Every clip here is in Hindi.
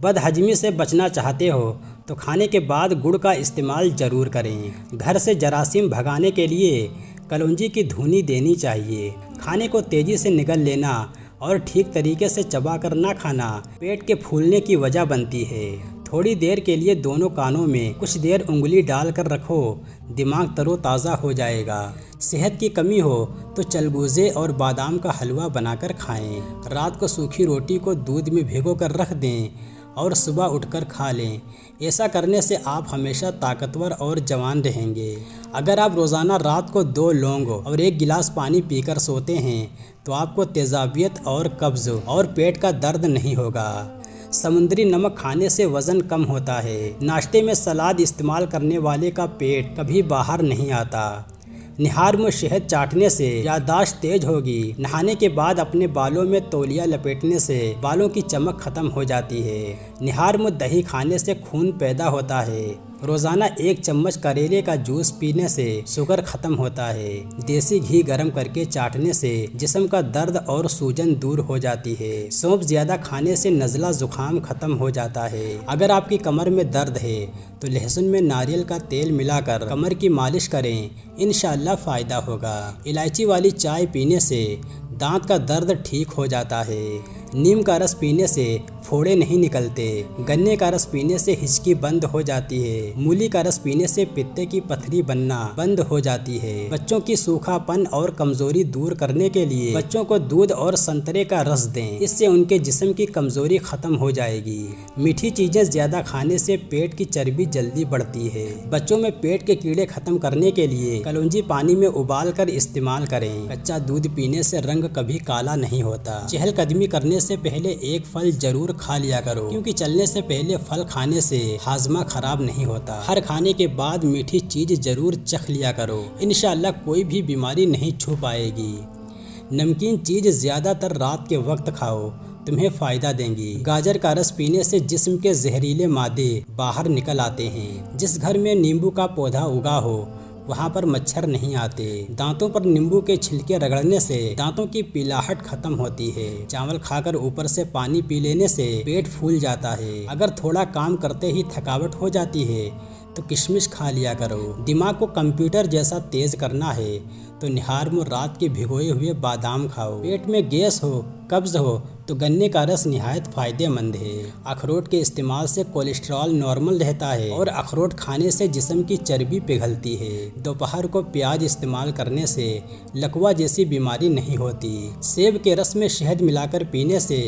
बदहजमी से बचना चाहते हो तो खाने के बाद गुड़ का इस्तेमाल ज़रूर करें। घर से जरासीम भगाने के लिए कलौंजी की धुनी देनी चाहिए। खाने को तेज़ी से निगल लेना और ठीक तरीके से चबाकर ना खाना पेट के फूलने की वजह बनती है। थोड़ी देर के लिए दोनों कानों में कुछ देर उंगली डालकर रखो, दिमाग तरोताज़ा हो जाएगा। सेहत की कमी हो तो चलगूजे और बादाम का हलवा बनाकर खाएं। रात को सूखी रोटी को दूध में भिगोकर रख दें और सुबह उठकर खा लें। ऐसा करने से आप हमेशा ताकतवर और जवान रहेंगे। अगर आप रोज़ाना रात को 2 लौंग और 1 गिलास पानी पीकर सोते हैं तो आपको तेज़ाबियत और कब्ज़ और पेट का दर्द नहीं होगा। समुद्री नमक खाने से वज़न कम होता है। नाश्ते में सलाद इस्तेमाल करने वाले का पेट कभी बाहर नहीं आता। निहार में शहद चाटने से याददाश्त तेज होगी। नहाने के बाद अपने बालों में तौलिया लपेटने से बालों की चमक खत्म हो जाती है। निहार में दही खाने से खून पैदा होता है। रोज़ाना 1 चम्मच करेले का जूस पीने से शुगर खत्म होता है। देसी घी गर्म करके चाटने से जिस्म का दर्द और सूजन दूर हो जाती है। सौंफ ज़्यादा खाने से नज़ला ज़ुकाम खत्म हो जाता है। अगर आपकी कमर में दर्द है तो लहसुन में नारियल का तेल मिलाकर कमर की मालिश करें, इंशाअल्लाह फ़ायदा होगा। इलायची वाली चाय पीने से दांत का दर्द ठीक हो जाता है। नीम का रस पीने से फोड़े नहीं निकलते। गन्ने का रस पीने से हिचकी बंद हो जाती है। मूली का रस पीने से पित्ते की पथरी बनना बंद हो जाती है। बच्चों की सूखापन और कमजोरी दूर करने के लिए बच्चों को दूध और संतरे का रस दें, इससे उनके जिस्म की कमजोरी खत्म हो जाएगी। मीठी चीजें ज्यादा खाने से पेट की चर्बी जल्दी बढ़ती है। बच्चों में पेट के कीड़े खत्म करने के लिए कलौंजी पानी में उबाल कर इस्तेमाल करें। कच्चा दूध पीने से रंग कभी काला नहीं होता। चहलकदमी करने से पहले 1 फल जरूर खा लिया करो, क्योंकि चलने से पहले फल खाने से हाजमा खराब नहीं होता। हर खाने के बाद मीठी चीज जरूर चख लिया करो, इंशाअल्लाह कोई भी बीमारी नहीं छू पाएगी। नमकीन चीज ज्यादातर रात के वक्त खाओ, तुम्हें फ़ायदा देंगी। गाजर का रस पीने से जिस्म के जहरीले मादे बाहर निकल आते हैं। जिस घर में नींबू का पौधा उगा हो वहाँ पर मच्छर नहीं आते। दांतों पर नींबू के छिलके रगड़ने से दांतों की पीलाहट खत्म होती है। चावल खाकर ऊपर से पानी पी लेने से पेट फूल जाता है। अगर थोड़ा काम करते ही थकावट हो जाती है तो किशमिश खा लिया करो। दिमाग को कंप्यूटर जैसा तेज करना है तो निहार में रात के भिगोए हुए बादाम खाओ। पेट में गैस हो, कब्ज हो तो गन्ने का रस निहायत फ़ायदेमंद है। अखरोट के इस्तेमाल से कोलेस्ट्रॉल नॉर्मल रहता है और अखरोट खाने से जिस्म की चर्बी पिघलती है। दोपहर को प्याज इस्तेमाल करने से लकवा जैसी बीमारी नहीं होती। सेब के रस में शहद मिलाकर पीने से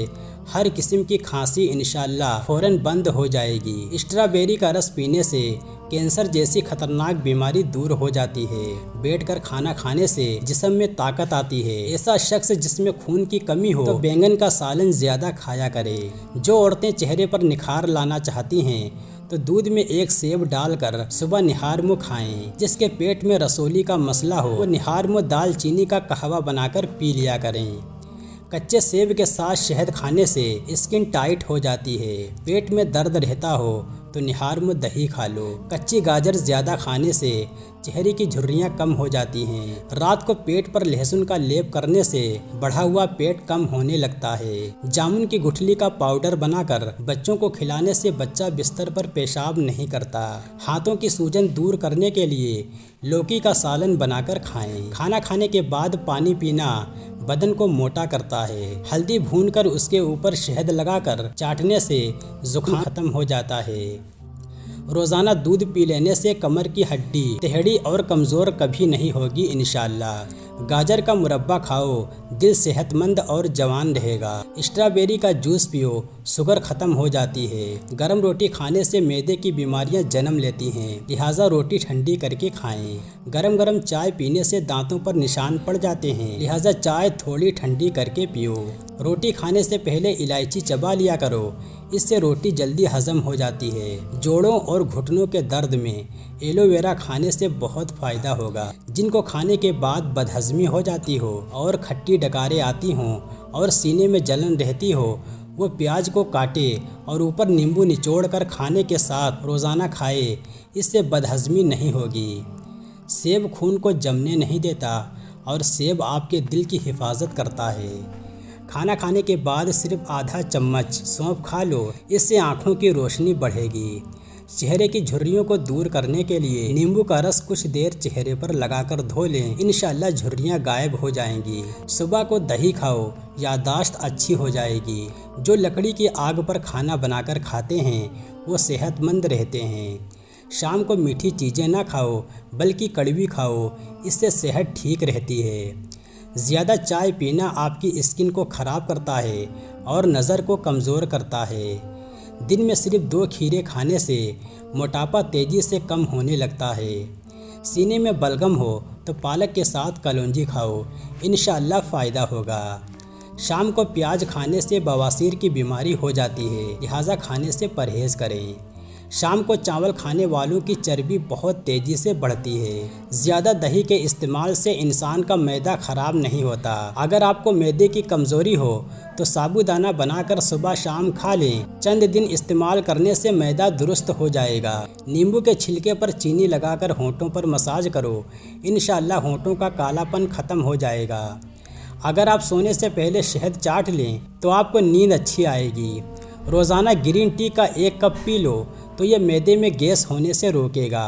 हर किस्म की खांसी इंशाअल्लाह फ़ौरन बंद हो जाएगी। स्ट्रॉबेरी का रस पीने से कैंसर जैसी खतरनाक बीमारी दूर हो जाती है। बैठकर खाना खाने से जिस्म में ताकत आती है। ऐसा शख्स जिसमें खून की कमी हो तो बैंगन का सालन ज्यादा खाया करे। जो औरतें चेहरे पर निखार लाना चाहती हैं तो दूध में 1 सेब डालकर सुबह निहार मुँह खाएं। जिसके पेट में रसोली का मसला हो वो निहार मुँह दालचीनी का कहवा बनाकर पी लिया करें। कच्चे सेब के साथ शहद खाने से स्किन टाइट हो जाती है। पेट में दर्द रहता हो तो निहार में दही खा लो। कच्ची गाजर ज़्यादा खाने से चेहरे की झुर्रियाँ कम हो जाती हैं। रात को पेट पर लहसुन का लेप करने से बढ़ा हुआ पेट कम होने लगता है। जामुन की गुठली का पाउडर बनाकर बच्चों को खिलाने से बच्चा बिस्तर पर पेशाब नहीं करता। हाथों की सूजन दूर करने के लिए लौकी का सालन बनाकर खाएं। खाना खाने के बाद पानी पीना बदन को मोटा करता है। हल्दी भूनकर उसके ऊपर शहद लगाकर चाटने से जुकाम खत्म हो जाता है। रोज़ाना दूध पी लेने से कमर की हड्डी टेढ़ी और कमज़ोर कभी नहीं होगी इंशाअल्लाह। गाजर का मुरब्बा खाओ, दिल सेहतमंद और जवान रहेगा। स्ट्रॉबेरी का जूस पियो, शुगर ख़त्म हो जाती है। गर्म रोटी खाने से मैदे की बीमारियां जन्म लेती हैं, लिहाजा रोटी ठंडी करके खाएं। गरम गरम चाय पीने से दांतों पर निशान पड़ जाते हैं, लिहाजा चाय थोड़ी ठंडी करके पियो। रोटी खाने से पहले इलायची चबा लिया करो, इससे रोटी जल्दी हजम हो जाती है। जोड़ों और घुटनों के दर्द में एलोवेरा खाने से बहुत फ़ायदा होगा। जिनको खाने के बाद बदहज़मी हो जाती हो और खट्टी डकारें आती हों और सीने में जलन रहती हो, वो प्याज को काटे और ऊपर नींबू निचोड़ कर खाने के साथ रोज़ाना खाए, इससे बदहज़मी नहीं होगी। सेब खून को जमने नहीं देता और सेब आपके दिल की हिफाजत करता है। खाना खाने के बाद सिर्फ आधा चम्मच सौंफ खा लो, इससे आँखों की रोशनी बढ़ेगी। चेहरे की झुर्रियों को दूर करने के लिए नींबू का रस कुछ देर चेहरे पर लगाकर धो लें, इंशाल्लाह झुर्रियाँ गायब हो जाएंगी। सुबह को दही खाओ, याददाश्त अच्छी हो जाएगी। जो लकड़ी की आग पर खाना बनाकर खाते हैं वो सेहतमंद रहते हैं। शाम को मीठी चीज़ें ना खाओ बल्कि कड़वी खाओ, इससे सेहत ठीक रहती है। ज़्यादा चाय पीना आपकी स्किन को ख़राब करता है और नज़र को कमज़ोर करता है। दिन में सिर्फ 2 खीरे खाने से मोटापा तेज़ी से कम होने लगता है। सीने में बलगम हो तो पालक के साथ कलौंजी खाओ, इंशाअल्लाह फ़ायदा होगा। शाम को प्याज खाने से बवासीर की बीमारी हो जाती है, लिहाजा खाने से परहेज़ करें। शाम को चावल खाने वालों की चर्बी बहुत तेज़ी से बढ़ती है। ज़्यादा दही के इस्तेमाल से इंसान का मैदा ख़राब नहीं होता। अगर आपको मैदे की कमज़ोरी हो तो साबूदाना बनाकर सुबह शाम खा लें। चंद दिन इस्तेमाल करने से मैदा दुरुस्त हो जाएगा। नींबू के छिलके पर चीनी लगाकर होंठों पर मसाज करो, इंशाअल्लाह होंठों का कालापन ख़त्म हो जाएगा। अगर आप सोने से पहले शहद चाट लें तो आपको नींद अच्छी आएगी। रोज़ाना ग्रीन टी का 1 कप पी लो तो ये मैदे में गैस होने से रोकेगा।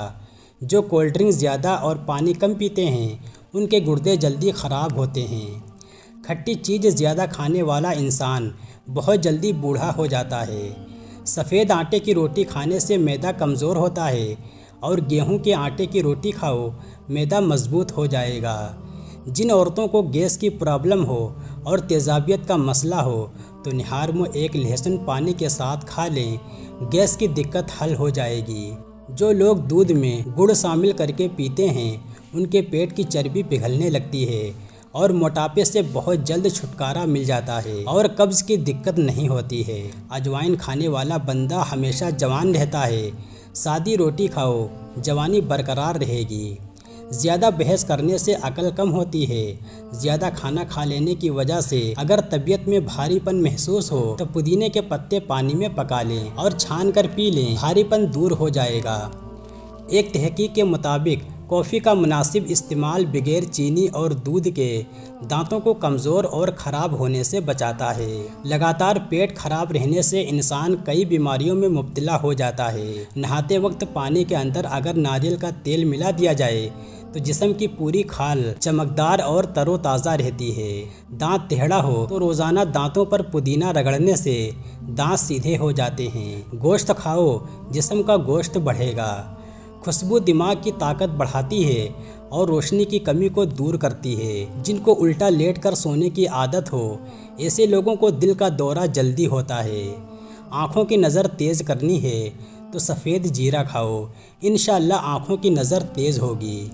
जो कोल्ड ड्रिंक ज़्यादा और पानी कम पीते हैं उनके गुर्दे जल्दी ख़राब होते हैं। खट्टी चीज़ ज़्यादा खाने वाला इंसान बहुत जल्दी बूढ़ा हो जाता है। सफ़ेद आटे की रोटी खाने से मैदा कमज़ोर होता है और गेहूं के आटे की रोटी खाओ, मैदा मजबूत हो जाएगा। जिन औरतों को गैस की प्रॉब्लम हो और तेज़ाबियत का मसला हो तो निहार में 1 लहसुन पानी के साथ खा लें, गैस की दिक्कत हल हो जाएगी। जो लोग दूध में गुड़ शामिल करके पीते हैं उनके पेट की चर्बी पिघलने लगती है और मोटापे से बहुत जल्द छुटकारा मिल जाता है और कब्ज़ की दिक्कत नहीं होती है। अजवाइन खाने वाला बंदा हमेशा जवान रहता है। सादी रोटी खाओ, जवानी बरकरार रहेगी। ज़्यादा बहस करने से अकल कम होती है। ज़्यादा खाना खा लेने की वजह से अगर तबीयत में भारीपन महसूस हो तो पुदीने के पत्ते पानी में पका लें और छान कर पी लें, भारीपन दूर हो जाएगा। एक तहकीक के मुताबिक कॉफ़ी का मुनासिब इस्तेमाल बगैर चीनी और दूध के दांतों को कमज़ोर और ख़राब होने से बचाता है। लगातार पेट खराब रहने से इंसान कई बीमारियों में मुब्तला हो जाता है। नहाते वक्त पानी के अंदर अगर नारियल का तेल मिला दिया जाए तो जिस्म की पूरी खाल चमकदार और तरोताज़ा रहती है। दांत टेढ़ा हो तो रोज़ाना दांतों पर पुदीना रगड़ने से दांत सीधे हो जाते हैं। गोश्त खाओ, जिस्म का गोश्त बढ़ेगा। खुशबू दिमाग की ताकत बढ़ाती है और रोशनी की कमी को दूर करती है। जिनको उल्टा लेट कर सोने की आदत हो ऐसे लोगों को दिल का दौरा जल्दी होता है। आँखों की नज़र तेज़ करनी है तो सफ़ेद जीरा खाओ, इंशाअल्लाह आँखों की नज़र तेज़ होगी।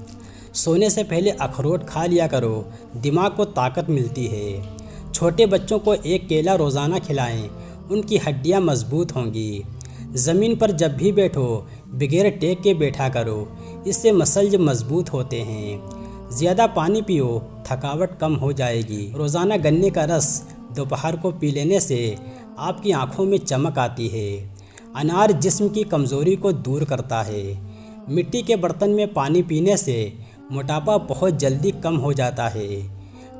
सोने से पहले अखरोट खा लिया करो, दिमाग को ताकत मिलती है। छोटे बच्चों को 1 केला रोज़ाना खिलाएं, उनकी हड्डियां मजबूत होंगी। ज़मीन पर जब भी बैठो बगैर टेक के बैठा करो, इससे मसल्ज मजबूत होते हैं। ज़्यादा पानी पियो, थकावट कम हो जाएगी। रोज़ाना गन्ने का रस दोपहर को पी लेने से आपकी आँखों में चमक आती है। अनार जिस्म की कमज़ोरी को दूर करता है। मिट्टी के बर्तन में पानी पीने से मोटापा बहुत जल्दी कम हो जाता है।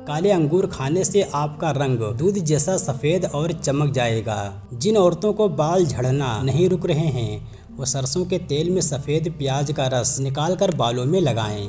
काले अंगूर खाने से आपका रंग दूध जैसा सफ़ेद और चमक जाएगा। जिन औरतों को बाल झड़ना नहीं रुक रहे हैं वो सरसों के तेल में सफ़ेद प्याज का रस निकालकर बालों में लगाएं।